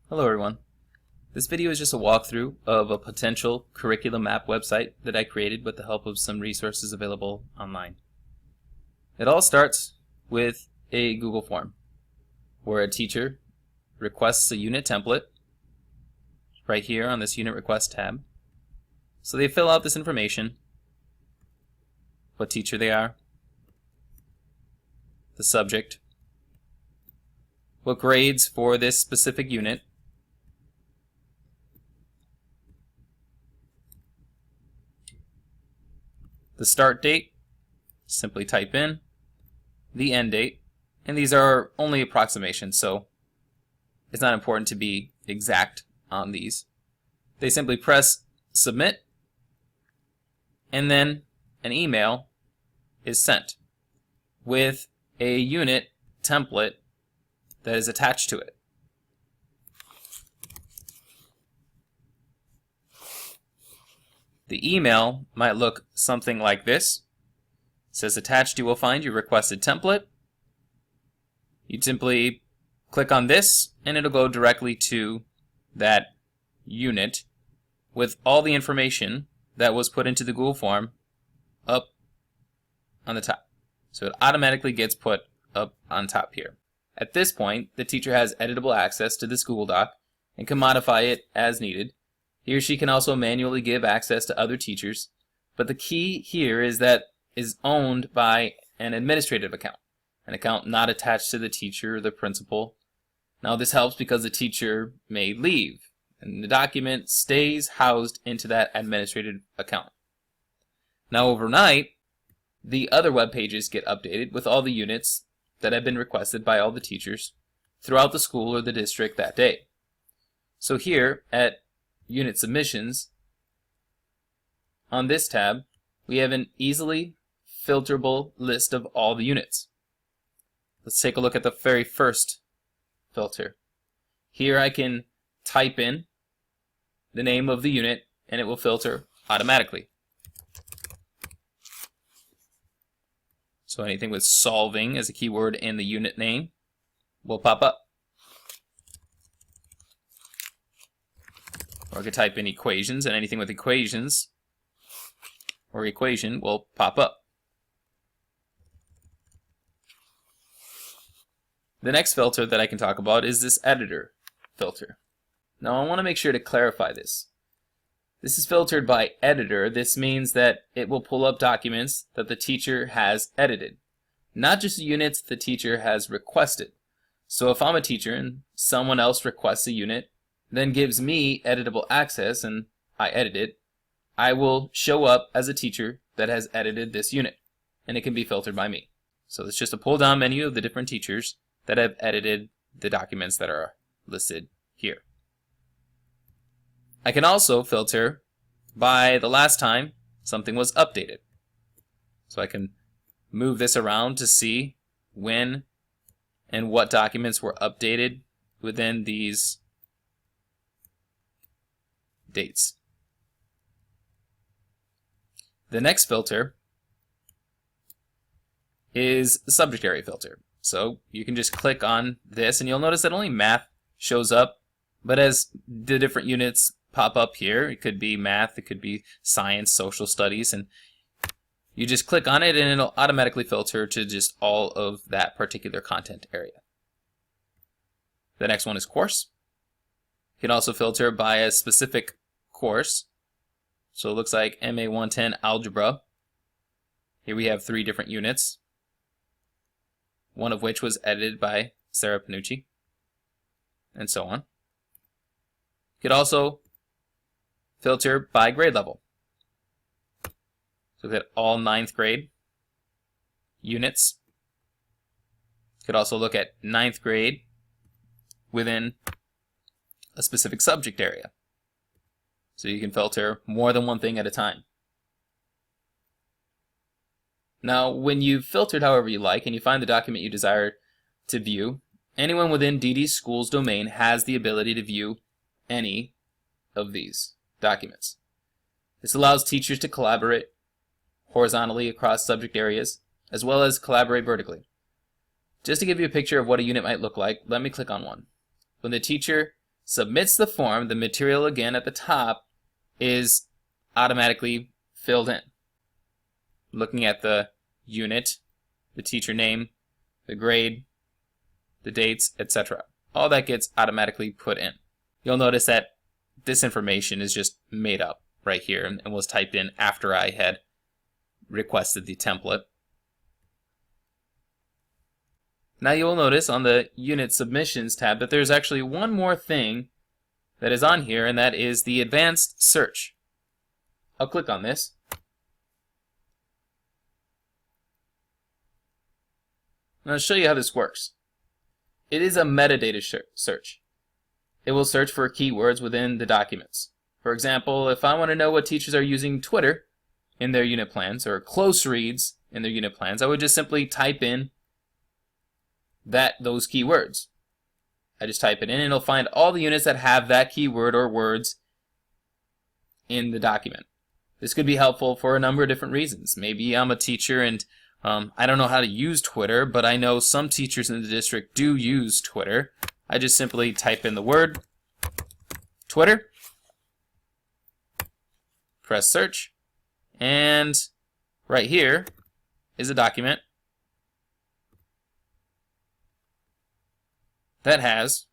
Hello everyone. This video is just a walkthrough of a potential curriculum map website that I created with the help of some resources available online. It all starts with a Google form where a teacher requests a unit template right here on this unit request tab. So they fill out this information, what teacher they are, the subject, what grades for this specific unit, the start date, simply type in, the end date, and these are only approximations, so it's not important to be exact on these. They simply press submit, and then an email is sent with a unit template that is attached to it. The email might look something like this. It says attached you will find your requested template. You'd simply click on this and it'll go directly to that unit with all the information that was put into the Google form up on the top. So it automatically gets put up on top here. At this point, the teacher has editable access to this Google Doc and can modify it as needed. He or she can also manually give access to other teachers, but the key here is that is owned by an administrative account, an account not attached to the teacher or the principal. Now this helps because the teacher may leave, and the document stays housed into that administrative account. Now overnight, the other web pages get updated with all the units that have been requested by all the teachers throughout the school or the district that day. So here at Unit Submissions, on this tab, we have an easily filterable list of all the units. Let's take a look at the very first filter. Here I can type in the name of the unit and it will filter automatically. So anything with solving as a keyword in the unit name will pop up. Or I could type in equations, and anything with equations or equation will pop up. The next filter that I can talk about is this editor filter. Now I want to make sure to clarify this. This is filtered by editor. This means that it will pull up documents that the teacher has edited, not just units the teacher has requested. So if I'm a teacher and someone else requests a unit, then gives me editable access and I edit it, I will show up as a teacher that has edited this unit, and it can be filtered by me. So it's just a pull down menu of the different teachers that have edited the documents that are listed here. I can also filter by the last time something was updated. So I can move this around to see when and what documents were updated within these dates. The next filter is the subject area filter. So you can just click on this and you'll notice that only math shows up, but as the different units pop up here, it could be math, it could be science, social studies, and you just click on it and it'll automatically filter to just all of that particular content area. The next one is course. You can also filter by a specific course. So it looks like MA 110 Algebra. Here we have 3 different units, one of which was edited by Sarah Panucci, and so on. You could also filter by grade level. So we have all 9th grade units. You could also look at 9th grade within a specific subject area. So you can filter more than one thing at a time. Now, when you've filtered however you like and you find the document you desire to view, anyone within DD School's domain has the ability to view any of these documents. This allows teachers to collaborate horizontally across subject areas, as well as collaborate vertically. Just to give you a picture of what a unit might look like, let me click on one. When the teacher submits the form, the material again at the top is automatically filled in. Looking at the unit, the teacher name, the grade, the dates, etc. All that gets automatically put in. You'll notice that this information is just made up right here and was typed in after I had requested the template. Now you'll notice on the Unit Submissions tab that there's actually one more thing that is on here, and that is the Advanced Search. I'll click on this. And I'll show you how this works. It is a metadata search. It will search for keywords within the documents. For example, if I want to know what teachers are using Twitter in their unit plans or close reads in their unit plans, I would just simply type in those keywords. I just type it in and it'll find all the units that have that keyword or words in the document. This could be helpful for a number of different reasons. Maybe I'm a teacher and I don't know how to use Twitter, but I know some teachers in the district do use Twitter. I just simply type in the word Twitter, press search, and right here is a document that has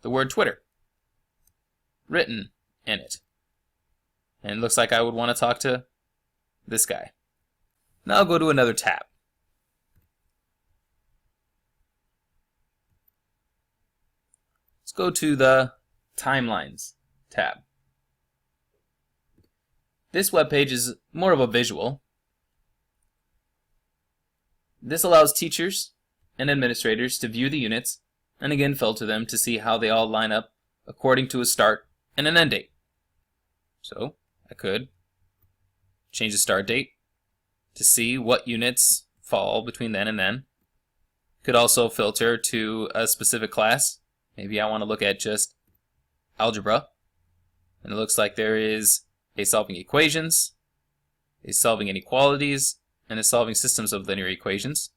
the word Twitter written in it. And it looks like I would want to talk to this guy. Now I'll go to another tab. Let's go to the Timelines tab. This web page is more of a visual. This allows teachers and administrators to view the units and again filter them to see how they all line up according to a start and an end date. So I could change the start date to see what units fall between then and then. Could also filter to a specific class. Maybe I want to look at just algebra. And it looks like there is a solving equations, a solving inequalities, and a solving systems of linear equations.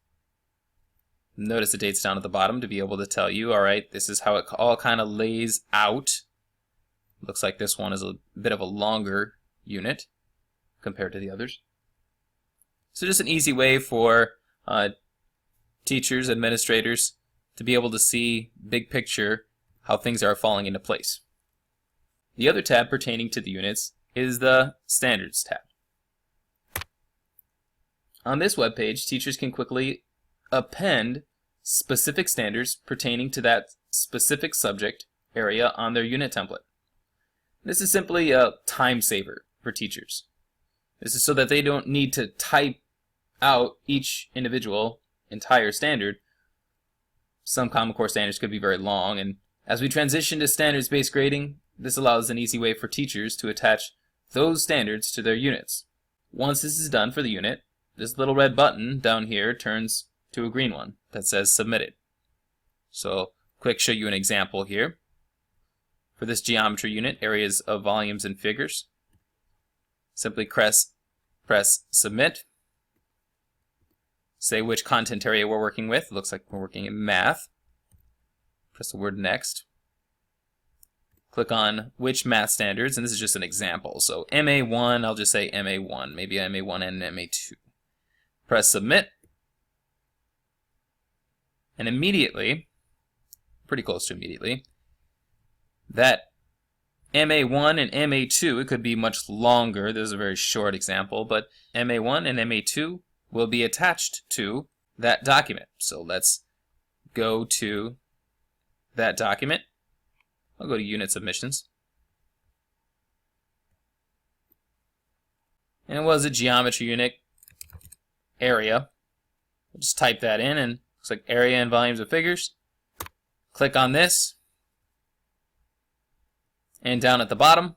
Notice the dates down at the bottom to be able to tell you, alright, this is how it all kind of lays out. Looks like this one is a bit of a longer unit compared to the others. So just an easy way for teachers, administrators to be able to see big picture how things are falling into place. The other tab pertaining to the units is the Standards tab. On this web page, teachers can quickly append specific standards pertaining to that specific subject area on their unit template. This is simply a time saver for teachers. This is so that they don't need to type out each individual entire standard. Some Common Core standards could be very long, and as we transition to standards-based grading, this allows an easy way for teachers to attach those standards to their units. Once this is done for the unit, this little red button down here turns to a green one that says Submitted. So, quick show you an example here. For this geometry unit, areas of volumes and figures, simply press Submit. Say which content area we're working with. Looks like we're working in math. Press the word Next. Click on which math standards, and this is just an example. So MA1, I'll just say MA1, maybe MA1 and MA2. Press Submit. And immediately, pretty close to immediately, that MA1 and MA2, it could be much longer, this is a very short example, but MA1 and MA2 will be attached to that document. So let's go to that document. I'll go to Unit Submissions. And it was a geometry unit area. We'll just type that in, and looks like area and volumes of figures. Click on this. And down at the bottom,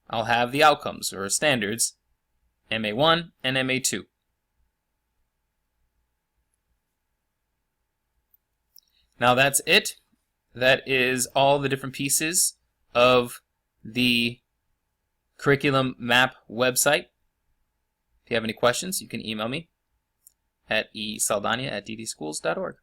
I'll have the outcomes, or standards, MA1 and MA2. Now that's it. That is all the different pieces of the Curriculum Map website. If you have any questions, you can email me. at esaldana@ddschools.org.